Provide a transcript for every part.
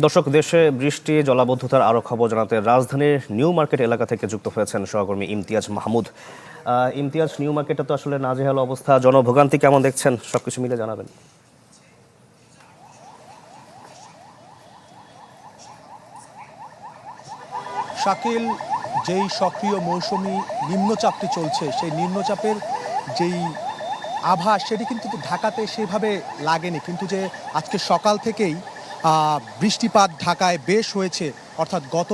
দর্শক, দেশে বৃষ্টি জলাবদ্ধতার আরও খবর জানাতে রাজধানীর নিউ মার্কেট এলাকা থেকে যুক্ত হয়েছেন সহকর্মী ইমতিয়াজ মাহমুদ। ইমতিয়াজ, নিউ মার্কেটে তো আসলে নাজেহাল অবস্থা, জনভোগান্তি কেমন দেখছেন, সবকিছু মিলে জানাবেন। শাকিল, যেই সক্রিয় মৌসুমি নিম্নচাপটি চলছে সেই নিম্নচাপের যেই আভাস সেটি কিন্তু ঢাকাতে সেভাবে লাগেনি, কিন্তু যে আজকে সকাল থেকেই বৃষ্টিপাত ঢাকায় বেশ হয়েছে, অর্থাৎ গত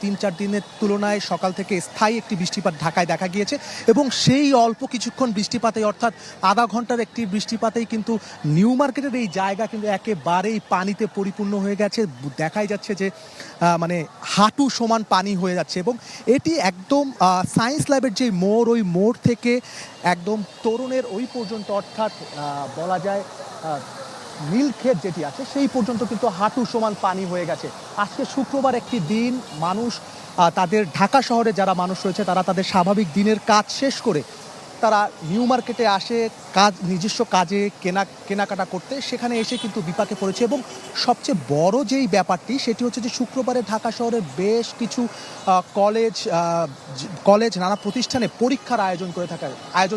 3-4 দিনের তুলনায় সকাল থেকে স্থায়ী একটি বৃষ্টিপাত ঢাকায় দেখা গিয়েছে এবং সেই অল্প কিছুক্ষণ বৃষ্টিপাতে অর্থাৎ আধা ঘন্টার একটি বৃষ্টিপাতেই কিন্তু নিউ মার্কেটের এই জায়গা কিন্তু একেবারেই পানিতে পরিপূর্ণ হয়ে গেছে। দেখাই যাচ্ছে যে মানে হাঁটু সমান পানি হয়ে যাচ্ছে এবং এটি একদম সায়েন্স ল্যাবের যে মোড়, ওই মোড় থেকে একদম তরুণের ওই পর্যন্ত, অর্থাৎ বলা যায় নীলক্ষেত যেটি আছে সেই পর্যন্ত কিন্তু হাঁটু সমান পানি হয়ে গেছে। আজকে শুক্রবার একটি দিন, মানুষ তাদের ঢাকা শহরে যারা মানুষ রয়েছে তারা তাদের স্বাভাবিক দিনের কাজ শেষ করে তারা নিউ মার্কেটে আসে নিজস্ব কাজে কেনাকাটা করতে, সেখানে এসে কিন্তু বিপাকে পড়েছে। এবং সবচেয়ে বড় যেই ব্যাপারটি সেটি হচ্ছে যে শুক্রবারে ঢাকা শহরে বেশ কিছু কলেজ নানা প্রতিষ্ঠানে পরীক্ষার আয়োজন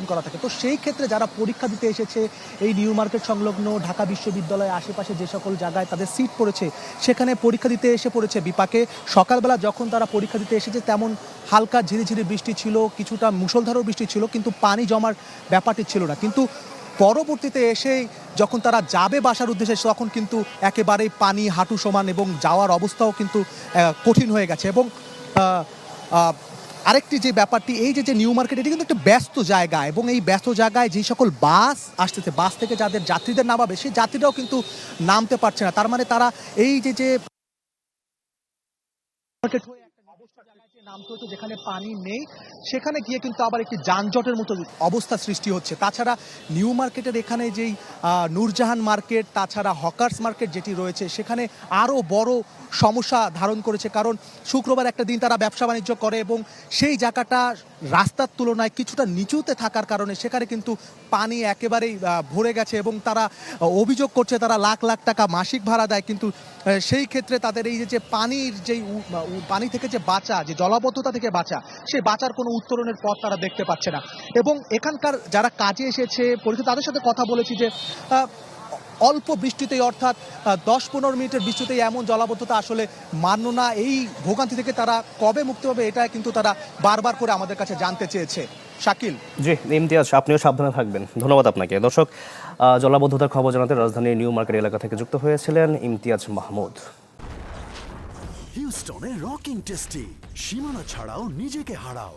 করা থাকে। তো সেই ক্ষেত্রে যারা পরীক্ষা দিতে এসেছে এই নিউ মার্কেট সংলগ্ন ঢাকা বিশ্ববিদ্যালয়ের আশেপাশে যে সকল জায়গায় তাদের সিট পড়েছে সেখানে পরীক্ষা দিতে এসে পড়েছে বিপাকে। সকালবেলা যখন তারা পরীক্ষা দিতে এসেছে তেমন হালকা ঝিরিঝিরি বৃষ্টি ছিল, কিছুটা মুষলধারও বৃষ্টি ছিল, কিন্তু পানি জমার ব্যাপারটি ছিল না। কিন্তু পরবর্তীতে এসেই যখন তারা যাবে বাসার উদ্দেশ্যে তখন কিন্তু একেবারেই পানি হাঁটু সমান এবং যাওয়ার অবস্থাও কিন্তু কঠিন হয়ে গেছে। এবং আরেকটি যে ব্যাপারটি, এই যে নিউ মার্কেট এটি কিন্তু একটা ব্যস্ত জায়গা এবং এই ব্যস্ত জায়গায় যে সকল বাস আসতেছে, বাস থেকে যাদের যাত্রীদের নামাবে সেই যাত্রীরাও কিন্তু নামতে পারছে না। তার মানে তারা এই যে নামতে হচ্ছে যেখানে পানি নেই, সেখানে গিয়ে কিন্তু আবার একটি যানজটের মতো অবস্থা সৃষ্টি হচ্ছে। তাছাড়া নিউ মার্কেটের এখানে যেই নূরজাহান মার্কেট, তাছাড়া হকার্স মার্কেট যেটি রয়েছে সেখানে আরও বড় সমস্যা ধারণ করেছে, কারণ শুক্রবার একটা দিন তারা ব্যবসা বাণিজ্য করে এবং সেই জায়গাটা রাস্তার তুলনায় কিছুটা নিচুতে থাকার কারণে সেখানে কিন্তু পানি একেবারেই ভরে গেছে এবং তারা অভিযোগ করছে তারা লাখ লাখ টাকা মাসিক ভাড়া দেয়, কিন্তু সেই ক্ষেত্রে তাদের এই যে পানির যেই পানি থেকে যে বাঁচা, যে জলাবদ্ধতা থেকে বাঁচা, সেই বাঁচার কোনো উত্তরণের পথ তারা দেখতে পাচ্ছে না। এবং এখানকার যারা কাজে এসেছে পরিচিত তাদের সাথে কথা বলেছি যে অল্প বৃষ্টিতেই, অর্থাৎ 10-15 মিনিটের বৃষ্টিতেই এমন জলাবদ্ধতা আসলে মান্য না। এই ভোগান্তি থেকে তারা কবে মুক্তি হবে এটা কিন্তু তারা বারবার করে আমাদের কাছে জানতে চেয়েছে। শাকিল। জি ইমতিয়াজ, আপনিও সাবধানে থাকবেন। ধন্যবাদ আপনাকে। দর্শক, জলাবদ্ধতার খবর জানাতে রাজধানীর নিউ মার্কেট এলাকা থেকে যুক্ত হয়েছিলেন ইমতিয়াজ মাহমুদ। হিউস্টনে রকিং টেস্টি, সীমানা ছাড়াও নিজেকে হারাও।